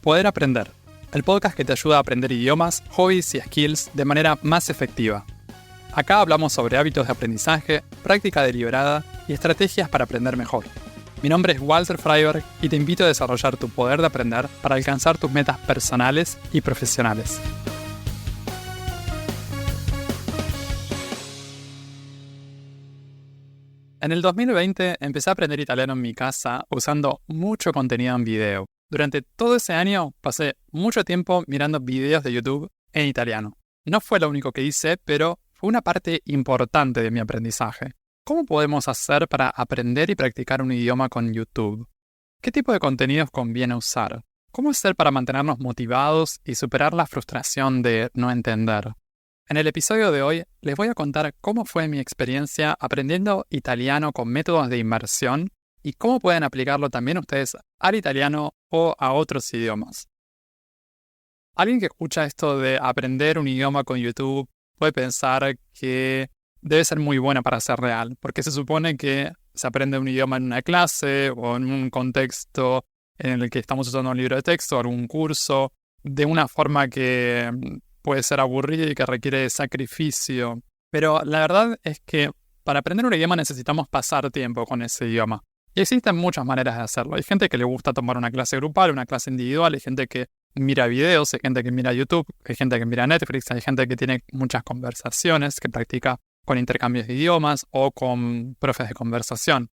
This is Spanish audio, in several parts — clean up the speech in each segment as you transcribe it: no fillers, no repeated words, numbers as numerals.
Poder Aprender, el podcast que te ayuda a aprender idiomas, hobbies y skills de manera más efectiva. Acá hablamos sobre hábitos de aprendizaje, práctica deliberada y estrategias para aprender mejor. Mi nombre es Walter Freiberg y te invito a desarrollar tu poder de aprender para alcanzar tus metas personales y profesionales. En el 2020 empecé a aprender italiano en mi casa usando mucho contenido en video. Durante todo ese año pasé mucho tiempo mirando videos de YouTube en italiano. No fue lo único que hice, pero fue una parte importante de mi aprendizaje. ¿Cómo podemos hacer para aprender y practicar un idioma con YouTube? ¿Qué tipo de contenidos conviene usar? ¿Cómo hacer para mantenernos motivados y superar la frustración de no entender? En el episodio de hoy les voy a contar cómo fue mi experiencia aprendiendo italiano con métodos de inmersión y cómo pueden aplicarlo también ustedes al italiano o a otros idiomas. Alguien que escucha esto de aprender un idioma con YouTube puede pensar que debe ser muy buena para ser real, porque se supone que se aprende un idioma en una clase o en un contexto en el que estamos usando un libro de texto o algún curso, de una forma que puede ser aburrida y que requiere sacrificio. Pero la verdad es que para aprender un idioma necesitamos pasar tiempo con ese idioma. Y existen muchas maneras de hacerlo. Hay gente que le gusta tomar una clase grupal, una clase individual, hay gente que mira videos, hay gente que mira YouTube, hay gente que mira Netflix, hay gente que tiene muchas conversaciones, que practica con intercambios de idiomas o con profes de conversación.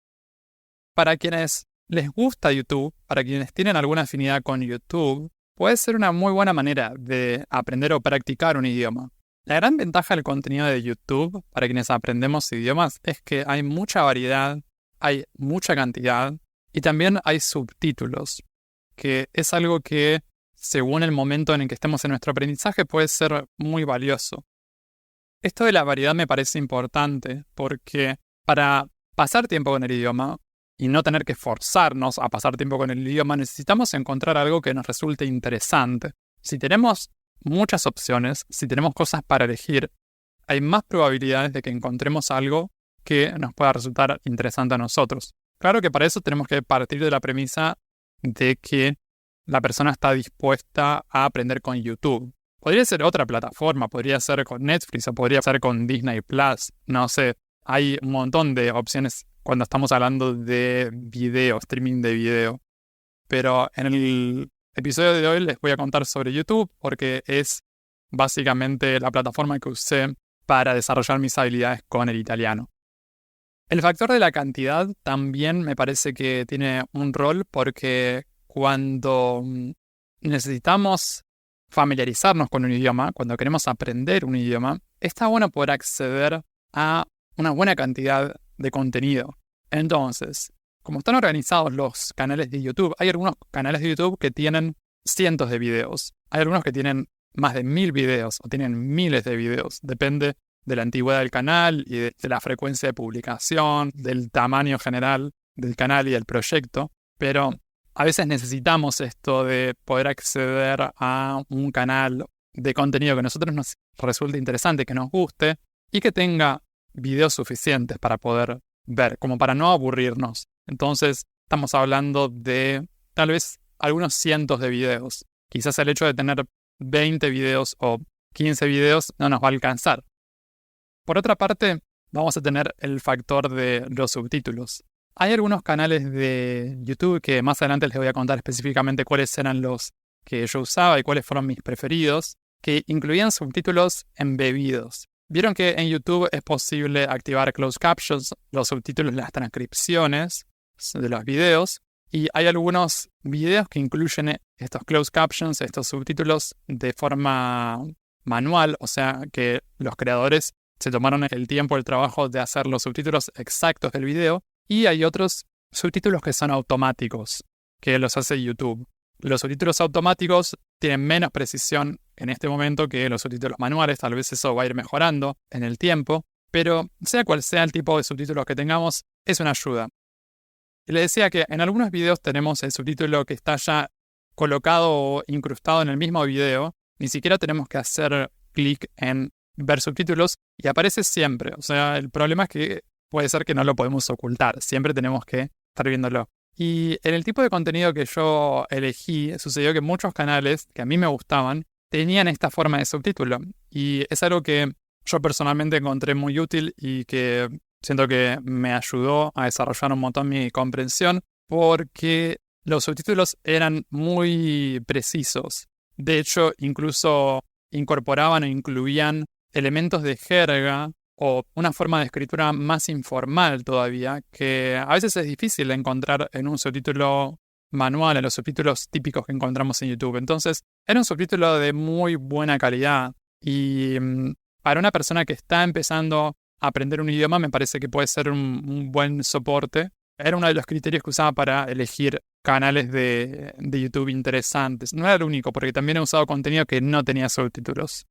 Para quienes les gusta YouTube, para quienes tienen alguna afinidad con YouTube, puede ser una muy buena manera de aprender o practicar un idioma. La gran ventaja del contenido de YouTube para quienes aprendemos idiomas es que hay mucha variedad, hay mucha cantidad y también hay subtítulos, que es algo que, según el momento en el que estemos en nuestro aprendizaje, puede ser muy valioso. Esto de la variedad me parece importante porque para pasar tiempo con el idioma y no tener que forzarnos a pasar tiempo con el idioma, necesitamos encontrar algo que nos resulte interesante. Si tenemos muchas opciones, si tenemos cosas para elegir, hay más probabilidades de que encontremos algo que nos pueda resultar interesante a nosotros. Claro que para eso tenemos que partir de la premisa de que la persona está dispuesta a aprender con YouTube. Podría ser otra plataforma, podría ser con Netflix o podría ser con Disney Plus, no sé. Hay un montón de opciones cuando estamos hablando de video, streaming de video. Pero en el episodio de hoy les voy a contar sobre YouTube porque es básicamente la plataforma que usé para desarrollar mis habilidades con el italiano. El factor de la cantidad también me parece que tiene un rol porque cuando necesitamos familiarizarnos con un idioma, cuando queremos aprender un idioma, está bueno poder acceder a una buena cantidad de contenido. Entonces, como están organizados los canales de YouTube, hay algunos canales de YouTube que tienen cientos de videos. Hay algunos que tienen más de 1000 videos o tienen miles de videos. Depende de la antigüedad del canal y de la frecuencia de publicación, del tamaño general del canal y del proyecto. Pero a veces necesitamos esto de poder acceder a un canal de contenido que a nosotros nos resulte interesante, que nos guste y que tenga videos suficientes para poder ver, como para no aburrirnos. Entonces, estamos hablando de tal vez algunos cientos de videos. Quizás el hecho de tener 20 videos o 15 videos no nos va a alcanzar. Por otra parte, vamos a tener el factor de los subtítulos. Hay algunos canales de YouTube que más adelante les voy a contar específicamente cuáles eran los que yo usaba y cuáles fueron mis preferidos, que incluían subtítulos embebidos. Vieron que en YouTube es posible activar closed captions, los subtítulos, las transcripciones de los videos, y hay algunos videos que incluyen estos closed captions, estos subtítulos de forma manual, o sea que los creadores se tomaron el tiempo, el trabajo de hacer los subtítulos exactos del video, y hay otros subtítulos que son automáticos, que los hace YouTube. Los subtítulos automáticos tienen menos precisión en este momento que los subtítulos manuales, tal vez eso va a ir mejorando en el tiempo, pero sea cual sea el tipo de subtítulos que tengamos, es una ayuda. Y les decía que en algunos videos tenemos el subtítulo que está ya colocado o incrustado en el mismo video, ni siquiera tenemos que hacer clic en ver subtítulos y aparece siempre. O sea, el problema es que puede ser que no lo podemos ocultar, siempre tenemos que estar viéndolo. Y en el tipo de contenido que yo elegí, sucedió que muchos canales que a mí me gustaban tenían esta forma de subtítulo. Y es algo que yo personalmente encontré muy útil y que siento que me ayudó a desarrollar un montón mi comprensión porque los subtítulos eran muy precisos. De hecho, incluso incorporaban o incluían elementos de jerga o una forma de escritura más informal todavía, que a veces es difícil de encontrar en un subtítulo manual, en los subtítulos típicos que encontramos en YouTube. Entonces, era un subtítulo de muy buena calidad y para una persona que está empezando a aprender un idioma me parece que puede ser un buen soporte. Era uno de los criterios que usaba para elegir canales de YouTube interesantes. No era el único, porque también he usado contenido que no tenía subtítulos.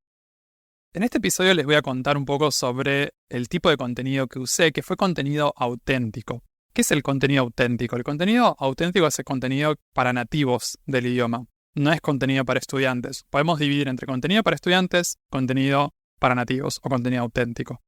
En este episodio les voy a contar un poco sobre el tipo de contenido que usé, que fue contenido auténtico. ¿Qué es el contenido auténtico? El contenido auténtico es el contenido para nativos del idioma. No es contenido para estudiantes. Podemos dividir entre contenido para estudiantes, contenido para nativos o contenido auténtico.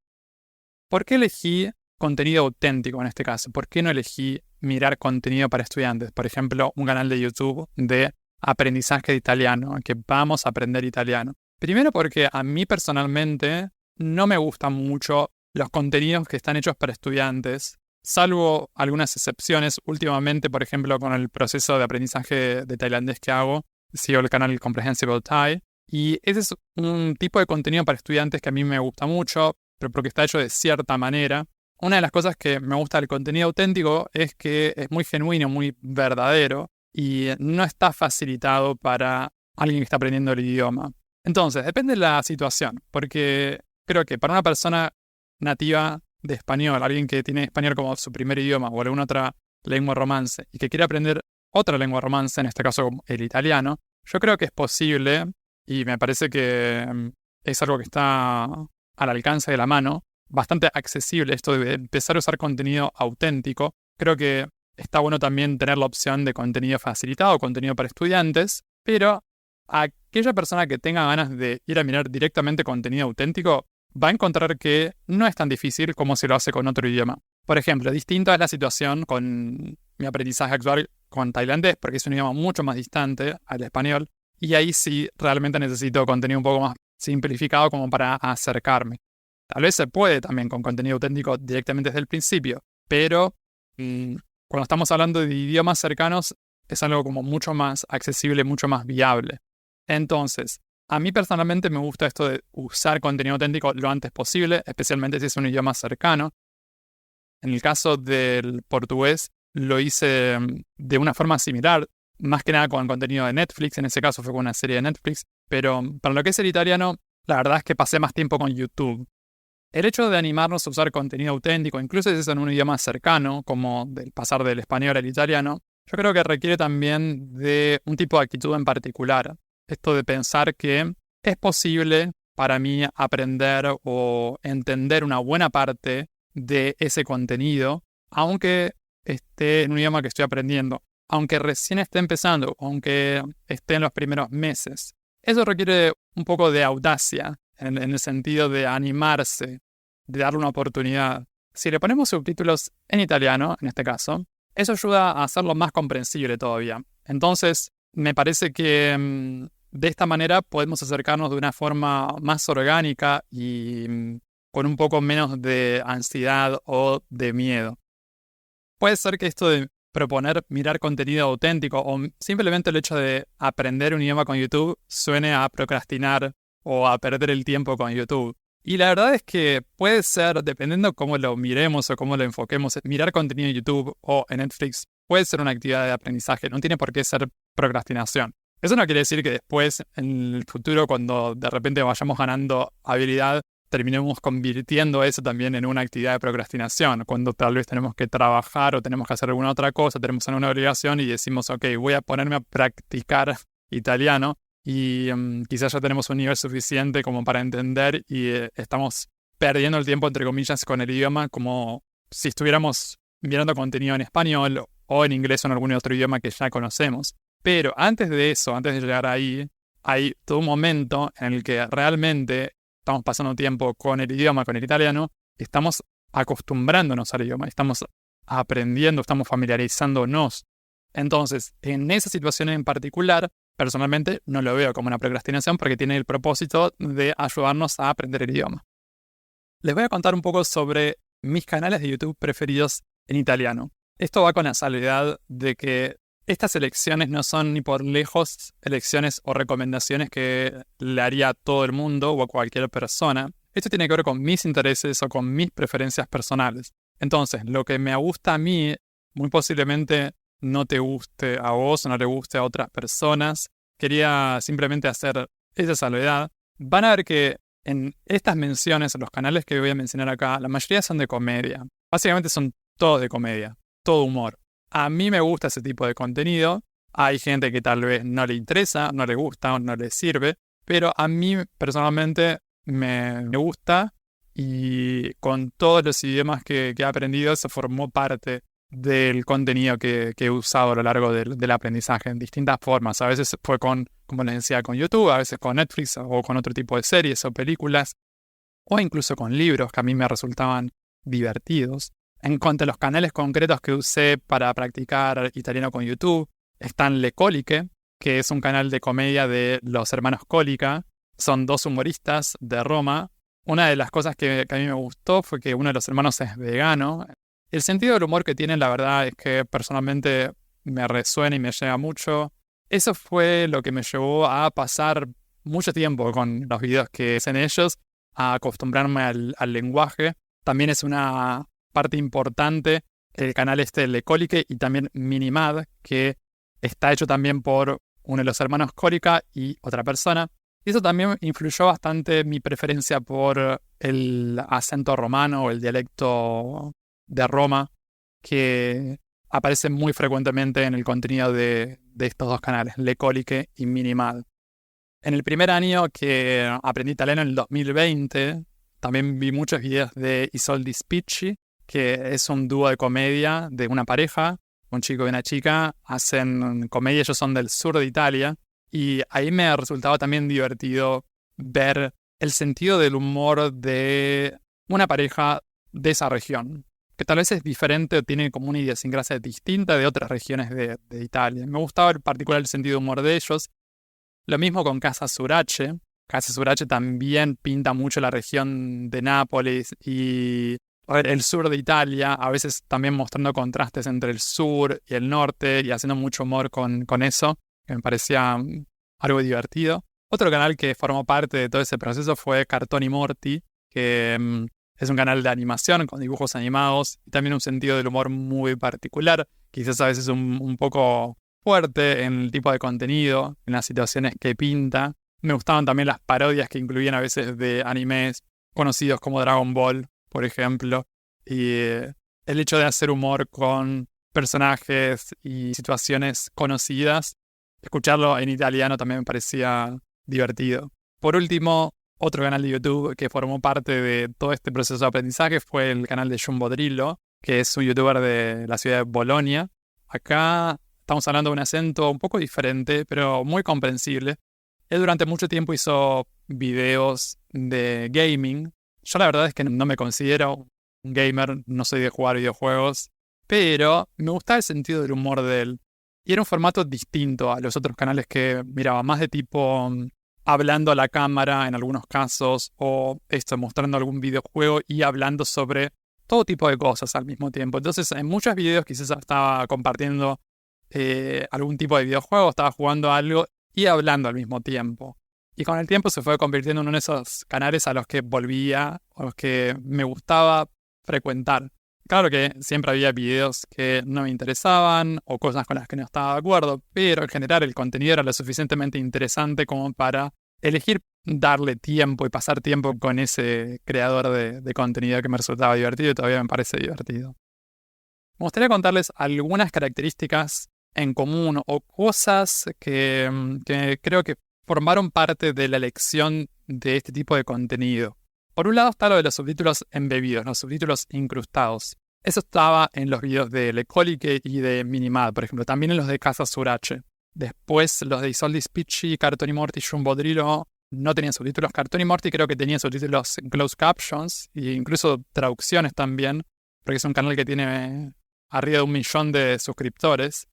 ¿Por qué elegí contenido auténtico en este caso? ¿Por qué no elegí mirar contenido para estudiantes? Por ejemplo, un canal de YouTube de aprendizaje de italiano, que vamos a aprender italiano. Primero porque a mí personalmente no me gustan mucho los contenidos que están hechos para estudiantes, salvo algunas excepciones. Últimamente, por ejemplo, con el proceso de aprendizaje de tailandés que hago, sigo el canal Comprehensible Thai, y ese es un tipo de contenido para estudiantes que a mí me gusta mucho, pero porque está hecho de cierta manera. Una de las cosas que me gusta del contenido auténtico es que es muy genuino, muy verdadero, y no está facilitado para alguien que está aprendiendo el idioma. Entonces, depende de la situación, porque creo que para una persona nativa de español, alguien que tiene español como su primer idioma o alguna otra lengua romance y que quiere aprender otra lengua romance, en este caso el italiano, yo creo que es posible y me parece que es algo que está al alcance de la mano, bastante accesible esto de empezar a usar contenido auténtico. Creo que está bueno también tener la opción de contenido facilitado, contenido para estudiantes, pero aquella persona que tenga ganas de ir a mirar directamente contenido auténtico va a encontrar que no es tan difícil como si lo hace con otro idioma. Por ejemplo, distinta es la situación con mi aprendizaje actual con tailandés, porque es un idioma mucho más distante al español, y ahí sí realmente necesito contenido un poco más simplificado como para acercarme. Tal vez se puede también con contenido auténtico directamente desde el principio, pero cuando estamos hablando de idiomas cercanos es algo como mucho más accesible, mucho más viable. Entonces, a mí personalmente me gusta esto de usar contenido auténtico lo antes posible, especialmente si es un idioma cercano. En el caso del portugués, lo hice de una forma similar, más que nada con contenido de Netflix, en ese caso fue con una serie de Netflix, pero para lo que es el italiano, la verdad es que pasé más tiempo con YouTube. El hecho de animarnos a usar contenido auténtico, incluso si es en un idioma cercano, como del pasar del español al italiano, yo creo que requiere también de un tipo de actitud en particular. Esto de pensar que es posible para mí aprender o entender una buena parte de ese contenido, aunque esté en un idioma que estoy aprendiendo, aunque recién esté empezando, aunque esté en los primeros meses. Eso requiere un poco de audacia, en el sentido de animarse, de darle una oportunidad. Si le ponemos subtítulos en italiano, en este caso, eso ayuda a hacerlo más comprensible todavía. Entonces, me parece que de esta manera podemos acercarnos de una forma más orgánica y con un poco menos de ansiedad o de miedo. Puede ser que esto de proponer mirar contenido auténtico o simplemente el hecho de aprender un idioma con YouTube suene a procrastinar o a perder el tiempo con YouTube. Y la verdad es que puede ser, dependiendo cómo lo miremos o cómo lo enfoquemos, mirar contenido en YouTube o en Netflix puede ser una actividad de aprendizaje, no tiene por qué ser procrastinación. Eso no quiere decir que después, en el futuro, cuando de repente vayamos ganando habilidad, terminemos convirtiendo eso también en una actividad de procrastinación, cuando tal vez tenemos que trabajar o tenemos que hacer alguna otra cosa, tenemos alguna obligación y decimos, ok, voy a ponerme a practicar italiano y quizás ya tenemos un nivel suficiente como para entender y estamos perdiendo el tiempo, entre comillas, con el idioma como si estuviéramos mirando contenido en español o en inglés o en algún otro idioma que ya conocemos. Pero antes de eso, antes de llegar ahí, hay todo un momento en el que realmente estamos pasando tiempo con el idioma, con el italiano, estamos acostumbrándonos al idioma, estamos aprendiendo, estamos familiarizándonos Entonces, en esa situación en particular, personalmente no lo veo como una procrastinación porque tiene el propósito de ayudarnos a aprender el idioma. Les voy a contar un poco sobre mis canales de YouTube preferidos en italiano. Esto va con la salvedad de que estas elecciones no son ni por lejos elecciones o recomendaciones que le haría a todo el mundo o a cualquier persona. Esto tiene que ver con mis intereses o con mis preferencias personales. Entonces, lo que me gusta a mí, muy posiblemente no te guste a vos o no le guste a otras personas. Quería simplemente hacer esa salvedad. Van a ver que en estas menciones, los canales que voy a mencionar acá, la mayoría son de comedia. Básicamente son todos de comedia, todo humor. A mí me gusta ese tipo de contenido. Hay gente que tal vez no le interesa, no le gusta o no le sirve, pero a mí personalmente me gusta y con todos los idiomas que he aprendido, eso formó parte del contenido que he usado a lo largo del aprendizaje en distintas formas. A veces fue como les decía, con YouTube, a veces con Netflix o con otro tipo de series o películas, o incluso con libros que a mí me resultaban divertidos. En cuanto a los canales concretos que usé para practicar italiano con YouTube, están Le Coliche, que es un canal de comedia de los hermanos Colica. Son dos humoristas de Roma. Una de las cosas que a mí me gustó fue que uno de los hermanos es vegano. El sentido del humor que tienen, la verdad, es que personalmente me resuena y me llega mucho. Eso fue lo que me llevó a pasar mucho tiempo con los videos que hacen ellos, a acostumbrarme al lenguaje. También es una parte importante el canal Le Coliche y también Minimad, que está hecho también por uno de los hermanos Colica y otra persona. Y eso también influyó bastante en mi preferencia por el acento romano o el dialecto de Roma, que aparece muy frecuentemente en el contenido de estos dos canales, Le Coliche y Minimad. En el primer año que aprendí italiano, en el 2020, también vi muchos videos de I Soldi Spicci, que es un dúo de comedia de una pareja, un chico y una chica, hacen comedia, ellos son del sur de Italia, y ahí me resultaba también divertido ver el sentido del humor de una pareja de esa región, que tal vez es diferente o tiene como una idiosincrasia distinta de otras regiones de Italia. Me gustaba en particular el sentido de humor de ellos. Lo mismo con Casa Surace. Casa Surace también pinta mucho la región de Nápoles y el sur de Italia, a veces también mostrando contrastes entre el sur y el norte y haciendo mucho humor con eso, que me parecía algo divertido. Otro canal que formó parte de todo ese proceso fue Cartoni Morti, que es un canal de animación con dibujos animados y también un sentido del humor muy particular, quizás a veces un poco fuerte en el tipo de contenido, en las situaciones que pinta. Me gustaban también las parodias que incluían a veces de animes conocidos como Dragon Ball, por ejemplo, y el hecho de hacer humor con personajes y situaciones conocidas, escucharlo en italiano también me parecía divertido. Por último, otro canal de YouTube que formó parte de todo este proceso de aprendizaje fue el canal de Jumbo Drillo, que es un youtuber de la ciudad de Bolonia. Acá estamos hablando de un acento un poco diferente, pero muy comprensible. Él durante mucho tiempo hizo videos de gaming. Yo la verdad es que no me considero un gamer, no soy de jugar videojuegos, pero me gustaba el sentido del humor de él. Y era un formato distinto a los otros canales que miraba, más de tipo hablando a la cámara en algunos casos, o mostrando algún videojuego y hablando sobre todo tipo de cosas al mismo tiempo. Entonces, en muchos videos quizás estaba compartiendo algún tipo de videojuego, estaba jugando algo y hablando al mismo tiempo. Y con el tiempo se fue convirtiendo en uno de esos canales a los que volvía, o los que me gustaba frecuentar. Claro que siempre había videos que no me interesaban o cosas con las que no estaba de acuerdo, pero en general el contenido era lo suficientemente interesante como para elegir darle tiempo y pasar tiempo con ese creador de contenido que me resultaba divertido y todavía me parece divertido. Me gustaría contarles algunas características en común o cosas que creo que formaron parte de la elección de este tipo de contenido. Por un lado está lo de los subtítulos embebidos, los subtítulos incrustados. Eso estaba en los videos de Le Coliche y de Minimad, por ejemplo, también en los de Casa Surace. Después los de I Soldi Spicci, Cartoni Morti y Jumbo Drillo no tenían subtítulos. Cartoni Morti creo que tenía subtítulos en closed captions e incluso traducciones también, porque es un canal que tiene arriba de 1 millón de suscriptores.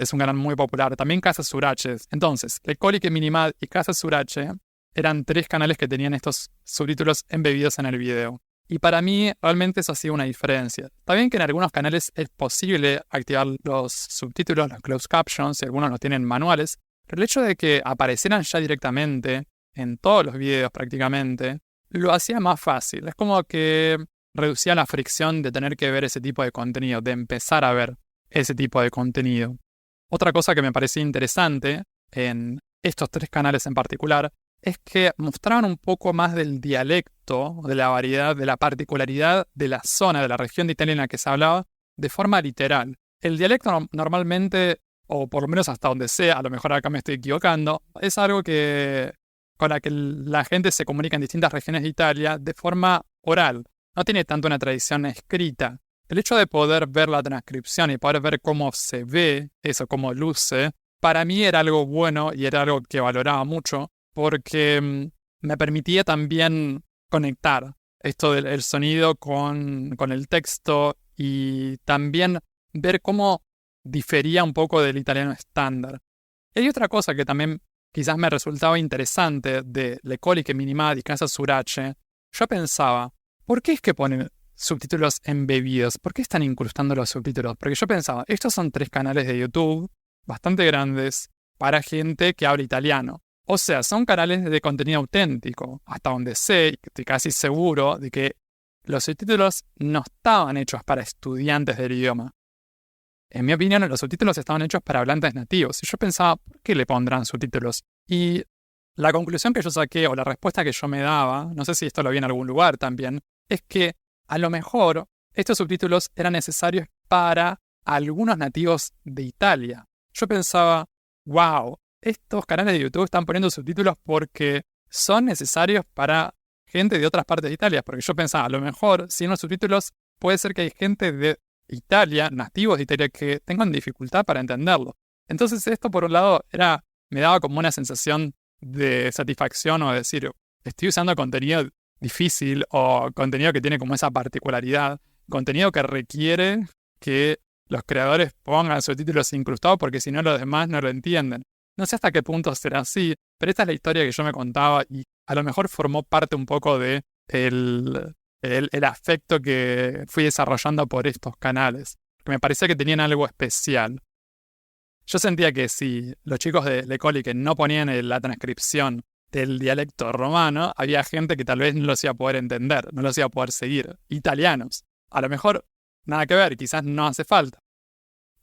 es un canal muy popular. También Casa Surache. Entonces, Lekolique Minimad y Casa Surache eran 3 canales que tenían estos subtítulos embebidos en el video. Y para mí, realmente eso hacía una diferencia. Está bien que en algunos canales es posible activar los subtítulos, los closed captions, y algunos los tienen manuales, pero el hecho de que aparecieran ya directamente, en todos los videos prácticamente, lo hacía más fácil. Es como que reducía la fricción de tener que ver ese tipo de contenido, de empezar a ver ese tipo de contenido. Otra cosa que me parecía interesante en estos 3 canales en particular es que mostraban un poco más del dialecto, de la variedad, de la particularidad de la zona, de la región de Italia en la que se hablaba, de forma literal. El dialecto normalmente, o por lo menos hasta donde sea, a lo mejor acá me estoy equivocando, es algo con la que la gente se comunica en distintas regiones de Italia de forma oral. No tiene tanto una tradición escrita. El hecho de poder ver la transcripción y poder ver cómo se ve eso, cómo luce, para mí era algo bueno y era algo que valoraba mucho, porque me permitía también conectar esto del sonido con el texto y también ver cómo difería un poco del italiano estándar. Y hay otra cosa que también quizás me resultaba interesante de Lekolique Minimad y Casa Surache. Yo pensaba, ¿por qué es que ponen subtítulos embebidos? ¿Por qué están incrustando los subtítulos? Porque yo pensaba, estos son 3 canales de YouTube bastante grandes para gente que habla italiano. O sea, son canales de contenido auténtico, hasta donde sé, y estoy casi seguro de que los subtítulos no estaban hechos para estudiantes del idioma. En mi opinión, los subtítulos estaban hechos para hablantes nativos. Y yo pensaba, ¿por qué le pondrán subtítulos? Y la conclusión que yo saqué, o la respuesta que yo me daba, no sé si esto lo vi en algún lugar también, es que a lo mejor estos subtítulos eran necesarios para algunos nativos de Italia. Yo pensaba, wow, estos canales de YouTube están poniendo subtítulos porque son necesarios para gente de otras partes de Italia. Porque yo pensaba, a lo mejor, sin los subtítulos, puede ser que hay gente de Italia, nativos de Italia, que tengan dificultad para entenderlo. Entonces esto, por un lado, me daba como una sensación de satisfacción o de decir, estoy usando contenido difícil o contenido que tiene como esa particularidad, contenido que requiere que los creadores pongan subtítulos incrustados porque si no los demás no lo entienden. No sé hasta qué punto será así, pero esta es la historia que yo me contaba y a lo mejor formó parte un poco de el afecto que fui desarrollando por estos canales, que me parecía que tenían algo especial. Yo sentía que si los chicos de Lekolique no ponían la transcripción del dialecto romano, había gente que tal vez no los iba a poder entender, no los iba a poder seguir. Italianos. A lo mejor nada que ver, quizás no hace falta.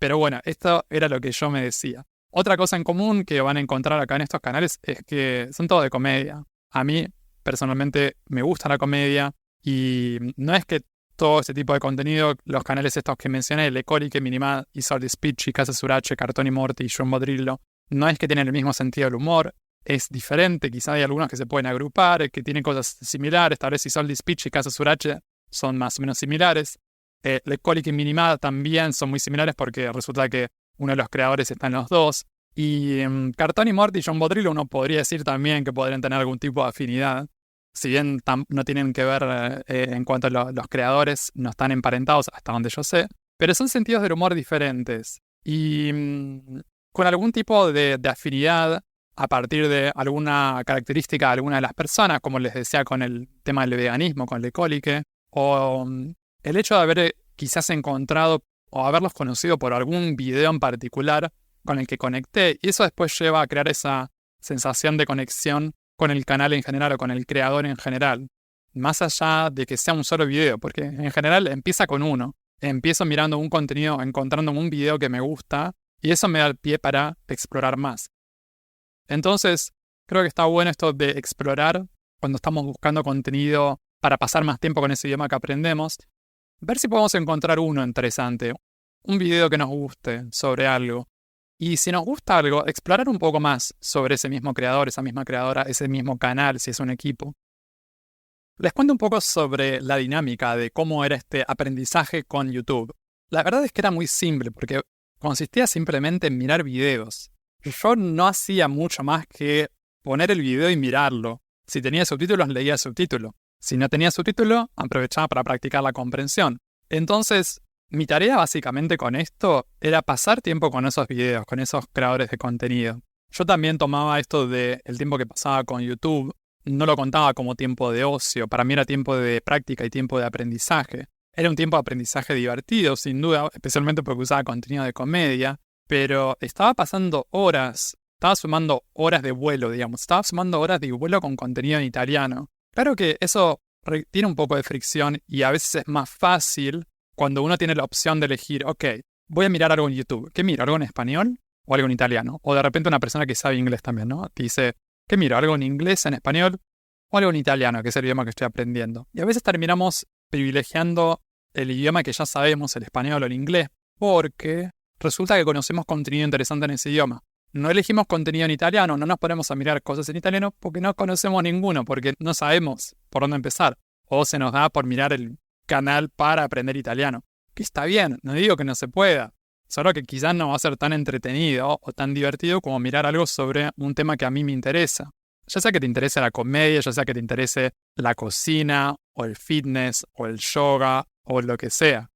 Pero bueno, esto era lo que yo me decía. Otra cosa en común que van a encontrar acá en estos canales es que son todos de comedia. A mí, personalmente, me gusta la comedia y no es que todo ese tipo de contenido, los canales estos que mencioné, Lekolique, Minimad, Isolde Spicci, Casa Surache, Cartoni Morti y John Bodrillo, no es que tienen el mismo sentido del humor, es diferente, quizá hay algunos que se pueden agrupar, que tienen cosas similares, tal vez Isolde Spicci y Casa Surache son más o menos similares. Lekolique y Minimad también son muy similares porque resulta que uno de los creadores está en los dos. Y Cartoni Morti y John Bodrillo uno podría decir también que podrían tener algún tipo de afinidad. Si bien no tienen que ver en cuanto a los creadores, no están emparentados hasta donde yo sé, pero son sentidos del humor diferentes. Y con algún tipo de afinidad a partir de alguna característica de alguna de las personas, como les decía con el tema del veganismo, con Lekolique, o el hecho de haber quizás encontrado o haberlos conocido por algún video en particular con el que conecté, y eso después lleva a crear esa sensación de conexión con el canal en general o con el creador en general, más allá de que sea un solo video, porque en general empieza con uno. Empiezo mirando un contenido, encontrando un video que me gusta, y eso me da el pie para explorar más. Entonces, creo que está bueno esto de explorar cuando estamos buscando contenido para pasar más tiempo con ese idioma que aprendemos, ver si podemos encontrar uno interesante, un video que nos guste sobre algo. Y si nos gusta algo, explorar un poco más sobre ese mismo creador, esa misma creadora, ese mismo canal, si es un equipo. Les cuento un poco sobre la dinámica de cómo era este aprendizaje con YouTube. La verdad es que era muy simple, porque consistía simplemente en mirar videos. Yo no hacía mucho más que poner el video y mirarlo. Si tenía subtítulos, leía el subtítulo. Si no tenía subtítulo, aprovechaba para practicar la comprensión. Entonces, Mi tarea básicamente con esto era pasar tiempo con esos videos, con esos creadores de contenido. Yo también tomaba esto del tiempo que pasaba con YouTube, no lo contaba como tiempo de ocio, para mí era tiempo de práctica y tiempo de aprendizaje. Era un tiempo de aprendizaje divertido, sin duda, especialmente porque usaba contenido de comedia, pero estaba pasando horas, estaba sumando horas de vuelo, digamos, estaba sumando horas de vuelo con contenido en italiano. Claro que eso tiene un poco de fricción y a veces es más fácil cuando uno tiene la opción de elegir, ok, voy a mirar algo en YouTube. ¿Qué miro? ¿Algo en español o algo en italiano? O de repente una persona que sabe inglés también, ¿no? Te dice, ¿qué miro? ¿Algo en inglés, en español o algo en italiano, que es el idioma que estoy aprendiendo? Y a veces terminamos privilegiando el idioma que ya sabemos, el español o el inglés, porque resulta que conocemos contenido interesante en ese idioma. No elegimos contenido en italiano, no nos ponemos a mirar cosas en italiano porque no conocemos ninguno, porque no sabemos por dónde empezar. O se nos da por mirar el canal para aprender italiano. Que está bien, no digo que no se pueda, solo que quizás no va a ser tan entretenido o tan divertido como mirar algo sobre un tema que a mí me interesa. Ya sea que te interese la comedia, ya sea que te interese la cocina, o el fitness, o el yoga, o lo que sea.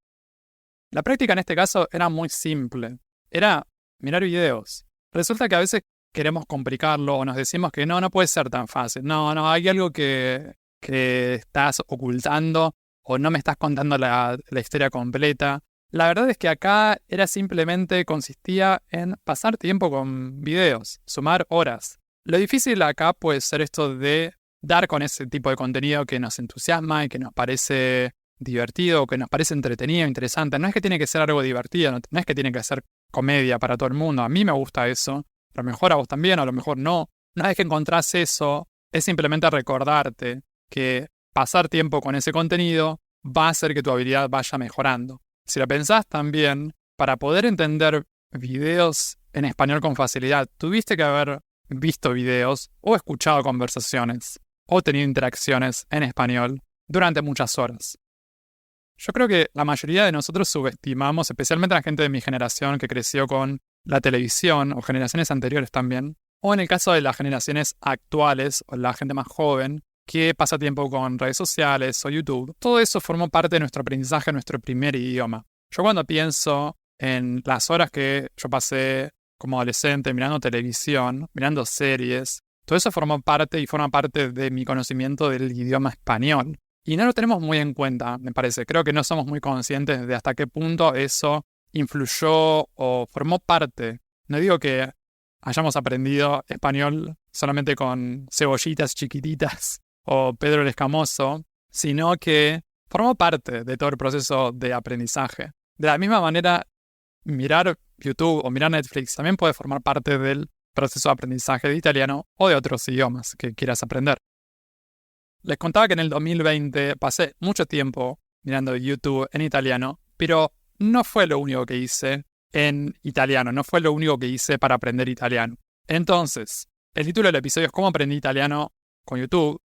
La práctica en este caso era muy simple. Era mirar videos. Resulta que a veces queremos complicarlo o nos decimos que no puede ser tan fácil. No, hay algo que estás ocultando o no me estás contando la historia completa. La verdad es que acá consistía en pasar tiempo con videos, sumar horas. Lo difícil acá puede ser esto de dar con ese tipo de contenido que nos entusiasma y que nos parece divertido, que nos parece entretenido, interesante. No es que tiene que ser algo divertido, no es que tiene que ser comedia para todo el mundo. A mí me gusta eso. A lo mejor a vos también, a lo mejor no. Una vez que encontrás eso, es simplemente recordarte que pasar tiempo con ese contenido va a hacer que tu habilidad vaya mejorando. Si lo pensás también, para poder entender videos en español con facilidad, tuviste que haber visto videos o escuchado conversaciones o tenido interacciones en español durante muchas horas. Yo creo que la mayoría de nosotros subestimamos, especialmente la gente de mi generación que creció con la televisión o generaciones anteriores también, o en el caso de las generaciones actuales o la gente más joven, que pasa tiempo con redes sociales o YouTube. Todo eso formó parte de nuestro aprendizaje, nuestro primer idioma. Yo cuando pienso en las horas que yo pasé como adolescente mirando televisión, mirando series, todo eso formó parte y forma parte de mi conocimiento del idioma español. Y no lo tenemos muy en cuenta, me parece. Creo que no somos muy conscientes de hasta qué punto eso influyó o formó parte. No digo que hayamos aprendido español solamente con cebollitas chiquititas o Pedro el Escamoso, sino que formó parte de todo el proceso de aprendizaje. De la misma manera, mirar YouTube o mirar Netflix también puede formar parte del proceso de aprendizaje de italiano o de otros idiomas que quieras aprender. Les contaba que en el 2020 pasé mucho tiempo mirando YouTube en italiano, pero no fue lo único que hice en italiano, no fue lo único que hice para aprender italiano. Entonces, el título del episodio es ¿Cómo aprendí italiano con YouTube?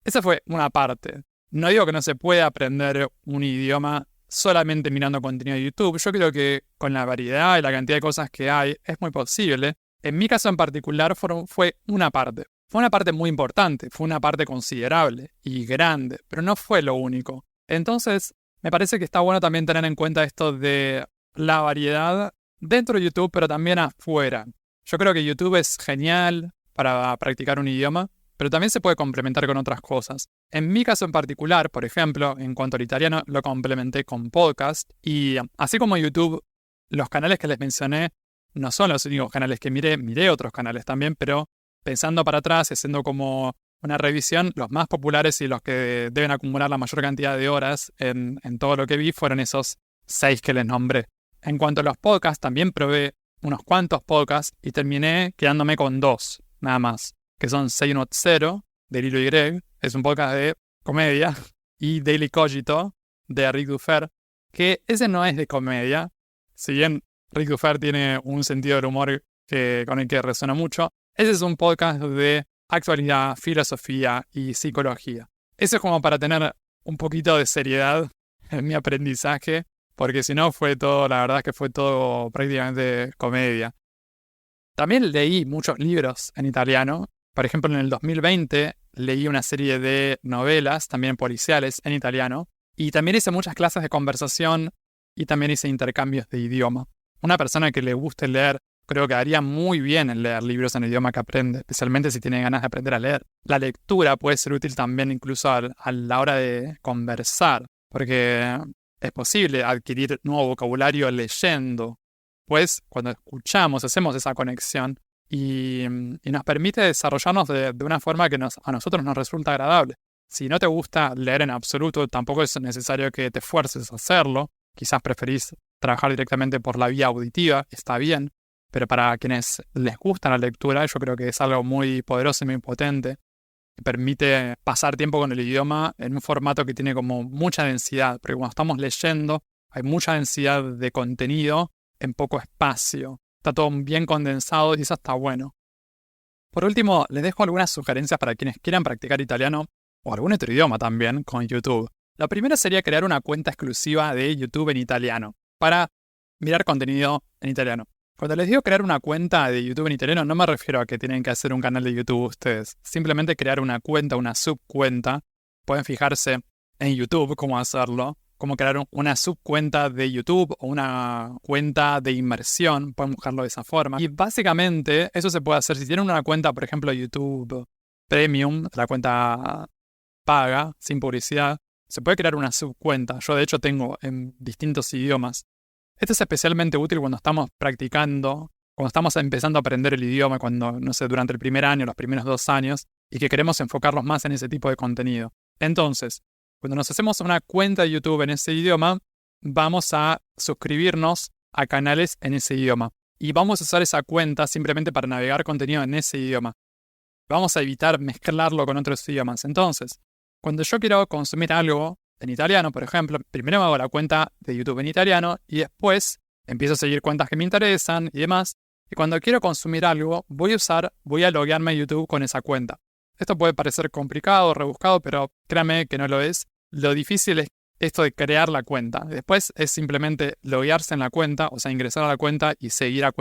Esa fue una parte. No digo que no se pueda aprender un idioma solamente mirando contenido de YouTube. Yo creo que con la variedad y la cantidad de cosas que hay es muy posible. En mi caso en particular fue una parte. Fue una parte muy importante, fue una parte considerable y grande, pero no fue lo único. Entonces, me parece que está bueno también tener en cuenta esto de la variedad dentro de YouTube, pero también afuera. Yo creo que YouTube es genial para practicar un idioma, pero también se puede complementar con otras cosas. En mi caso en particular, por ejemplo, en cuanto al italiano, lo complementé con podcast. Y así como YouTube, los canales que les mencioné no son los únicos canales que miré otros canales también, pero pensando para atrás y haciendo como una revisión, los más populares y los que deben acumular la mayor cantidad de horas en todo lo que vi fueron esos 6 que les nombré. En cuanto a los podcasts, también probé unos cuantos podcasts y terminé quedándome con 2, nada más, que son 610 de Lilo y Greg, es un podcast de comedia, y Daily Cogito de Rick Dufer, que ese no es de comedia, si bien Rick Dufer tiene un sentido del humor con el que resuena mucho. Ese es un podcast de actualidad, filosofía y psicología. Eso es como para tener un poquito de seriedad en mi aprendizaje, porque si no la verdad es que fue todo prácticamente comedia. También leí muchos libros en italiano. Por ejemplo, en el 2020 leí una serie de novelas, también policiales, en italiano. Y también hice muchas clases de conversación y también hice intercambios de idioma. Una persona que le guste leer, creo que haría muy bien en leer libros en el idioma que aprende, especialmente si tiene ganas de aprender a leer. La lectura puede ser útil también incluso a la hora de conversar, porque es posible adquirir nuevo vocabulario leyendo. Pues cuando escuchamos, hacemos esa conexión y nos permite desarrollarnos de una forma que a nosotros nos resulta agradable. Si no te gusta leer en absoluto, tampoco es necesario que te esfuerces a hacerlo. Quizás preferís trabajar directamente por la vía auditiva, está bien, pero para quienes les gusta la lectura, yo creo que es algo muy poderoso y muy potente, que permite pasar tiempo con el idioma en un formato que tiene como mucha densidad, porque cuando estamos leyendo hay mucha densidad de contenido en poco espacio. Está todo bien condensado y eso está bueno. Por último, les dejo algunas sugerencias para quienes quieran practicar italiano o algún otro idioma también con YouTube. La primera sería crear una cuenta exclusiva de YouTube en italiano para mirar contenido en italiano. Cuando les digo crear una cuenta de YouTube en italiano, no me refiero a que tienen que hacer un canal de YouTube ustedes. Simplemente crear una cuenta, una subcuenta. Pueden fijarse en YouTube cómo hacerlo, cómo crear una subcuenta de YouTube o una cuenta de inmersión. Pueden buscarlo de esa forma. Y básicamente eso se puede hacer si tienen una cuenta, por ejemplo, YouTube Premium, la cuenta paga, sin publicidad. Se puede crear una subcuenta. Yo de hecho tengo en distintos idiomas. Esto es especialmente útil cuando estamos practicando, cuando estamos empezando a aprender el idioma, cuando, no sé, durante el primer año, los primeros 2 años, y que queremos enfocarnos más en ese tipo de contenido. Entonces, cuando nos hacemos una cuenta de YouTube en ese idioma, vamos a suscribirnos a canales en ese idioma. Y vamos a usar esa cuenta simplemente para navegar contenido en ese idioma. Vamos a evitar mezclarlo con otros idiomas. Entonces, cuando yo quiero consumir algo en italiano, por ejemplo, primero me hago la cuenta de YouTube en italiano y después empiezo a seguir cuentas que me interesan y demás. Y cuando quiero consumir algo, voy a loguearme a YouTube con esa cuenta. Esto puede parecer complicado, rebuscado, pero créanme que no lo es. Lo difícil es esto de crear la cuenta. Después es simplemente loguearse en la cuenta, o sea, ingresar a la cuenta y seguir a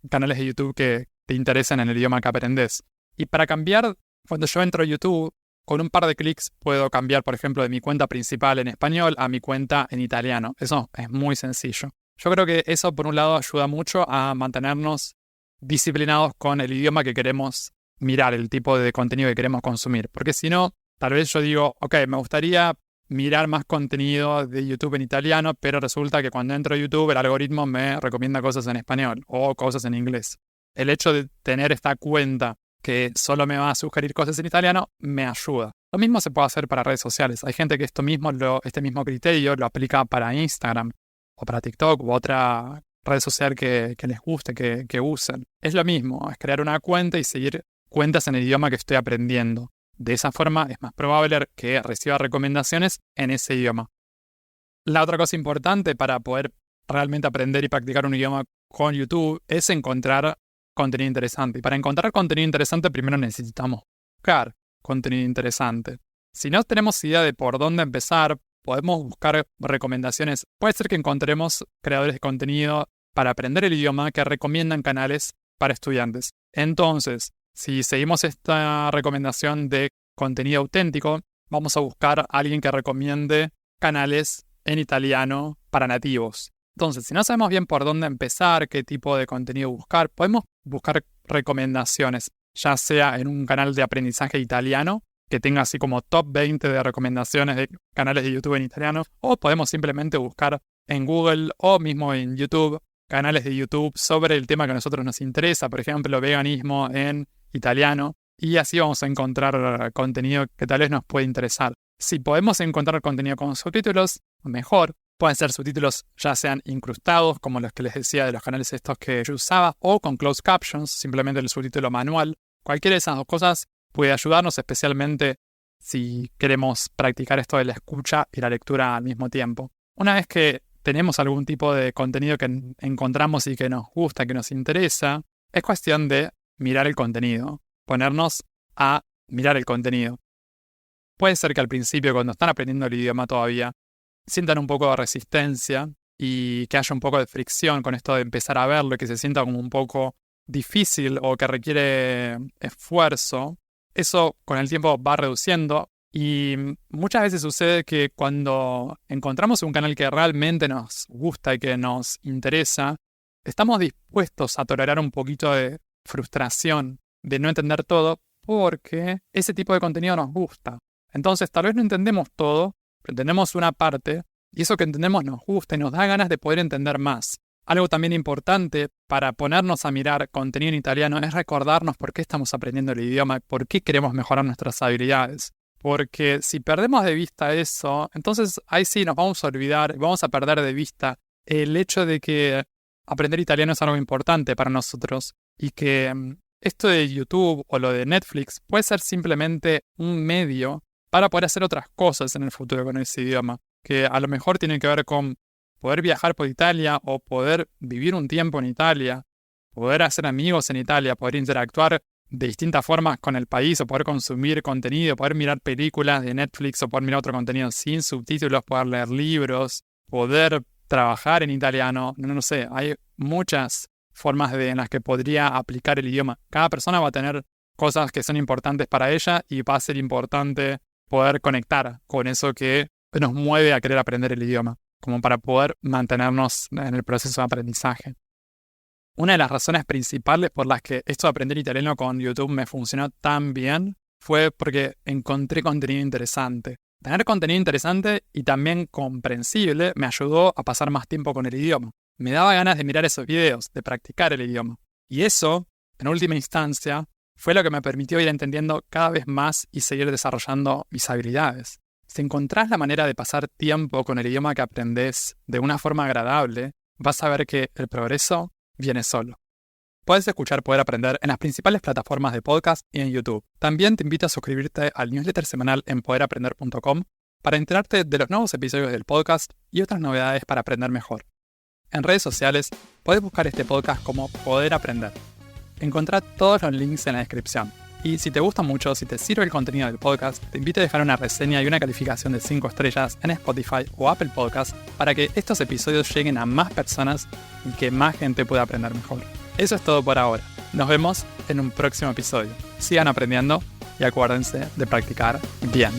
canales de YouTube que te interesen en el idioma que aprendes. Y para cambiar, cuando yo entro a YouTube, con un par de clics puedo cambiar, por ejemplo, de mi cuenta principal en español a mi cuenta en italiano. Eso es muy sencillo. Yo creo que eso, por un lado, ayuda mucho a mantenernos disciplinados con el idioma que queremos mirar, el tipo de contenido que queremos consumir. Porque si no, tal vez yo digo, ok, me gustaría mirar más contenido de YouTube en italiano, pero resulta que cuando entro a YouTube el algoritmo me recomienda cosas en español o cosas en inglés. El hecho de tener esta cuenta que solo me va a sugerir cosas en italiano, me ayuda. Lo mismo se puede hacer para redes sociales. Hay gente que este mismo criterio lo aplica para Instagram o para TikTok u otra red social que les guste, que usen. Es lo mismo, es crear una cuenta y seguir cuentas en el idioma que estoy aprendiendo. De esa forma es más probable que reciba recomendaciones en ese idioma. La otra cosa importante para poder realmente aprender y practicar un idioma con YouTube es encontrar contenido interesante. Y para encontrar contenido interesante primero necesitamos buscar contenido interesante. Si no tenemos idea de por dónde empezar, podemos buscar recomendaciones. Puede ser que encontremos creadores de contenido para aprender el idioma que recomiendan canales para estudiantes. Entonces, si seguimos esta recomendación de contenido auténtico, vamos a buscar a alguien que recomiende canales en italiano para nativos. Entonces, si no sabemos bien por dónde empezar, qué tipo de contenido buscar, podemos buscar recomendaciones, ya sea en un canal de aprendizaje italiano, que tenga así como top 20 de recomendaciones de canales de YouTube en italiano, o podemos simplemente buscar en Google o mismo en YouTube canales de YouTube sobre el tema que a nosotros nos interesa, por ejemplo, veganismo en italiano, y así vamos a encontrar contenido que tal vez nos puede interesar. Si podemos encontrar contenido con subtítulos, mejor. Pueden ser subtítulos ya sean incrustados, como los que les decía de los canales estos que yo usaba, o con closed captions, simplemente el subtítulo manual. Cualquiera de esas dos cosas puede ayudarnos, especialmente si queremos practicar esto de la escucha y la lectura al mismo tiempo. Una vez que tenemos algún tipo de contenido que encontramos y que nos gusta, que nos interesa, es cuestión de mirar el contenido, ponernos a mirar el contenido. Puede ser que al principio, cuando están aprendiendo el idioma todavía, sientan un poco de resistencia y que haya un poco de fricción con esto de empezar a verlo y que se sienta como un poco difícil o que requiere esfuerzo. Eso con el tiempo va reduciendo. Y muchas veces sucede que cuando encontramos un canal que realmente nos gusta y que nos interesa, estamos dispuestos a tolerar un poquito de frustración, de no entender todo, porque ese tipo de contenido nos gusta. Entonces, tal vez no entendemos todo, pero entendemos una parte, y eso que entendemos nos gusta y nos da ganas de poder entender más. Algo también importante para ponernos a mirar contenido en italiano es recordarnos por qué estamos aprendiendo el idioma, por qué queremos mejorar nuestras habilidades. Porque si perdemos de vista eso, entonces ahí sí nos vamos a olvidar, vamos a perder de vista el hecho de que aprender italiano es algo importante para nosotros y que esto de YouTube o lo de Netflix puede ser simplemente un medio para poder hacer otras cosas en el futuro con ese idioma, que a lo mejor tienen que ver con poder viajar por Italia o poder vivir un tiempo en Italia, poder hacer amigos en Italia, poder interactuar de distintas formas con el país o poder consumir contenido, poder mirar películas de Netflix o poder mirar otro contenido sin subtítulos, poder leer libros, poder trabajar en italiano. No sé, hay muchas formas en las que podría aplicar el idioma. Cada persona va a tener cosas que son importantes para ella y va a ser importante poder conectar con eso que nos mueve a querer aprender el idioma, como para poder mantenernos en el proceso de aprendizaje. Una de las razones principales por las que esto de aprender italiano con YouTube me funcionó tan bien fue porque encontré contenido interesante. Tener contenido interesante y también comprensible me ayudó a pasar más tiempo con el idioma. Me daba ganas de mirar esos videos, de practicar el idioma. Y eso, en última instancia, fue lo que me permitió ir entendiendo cada vez más y seguir desarrollando mis habilidades. Si encontrás la manera de pasar tiempo con el idioma que aprendés de una forma agradable, vas a ver que el progreso viene solo. Puedes escuchar Poder Aprender en las principales plataformas de podcast y en YouTube. También te invito a suscribirte al newsletter semanal en poderaprender.com para enterarte de los nuevos episodios del podcast y otras novedades para aprender mejor. En redes sociales, puedes buscar este podcast como Poder Aprender. Encontrá todos los links en la descripción. Y si te gusta mucho, si te sirve el contenido del podcast, te invito a dejar una reseña y una calificación de 5 estrellas en Spotify o Apple Podcast para que estos episodios lleguen a más personas y que más gente pueda aprender mejor. Eso es todo por ahora. Nos vemos en un próximo episodio. Sigan aprendiendo y acuérdense de practicar bien.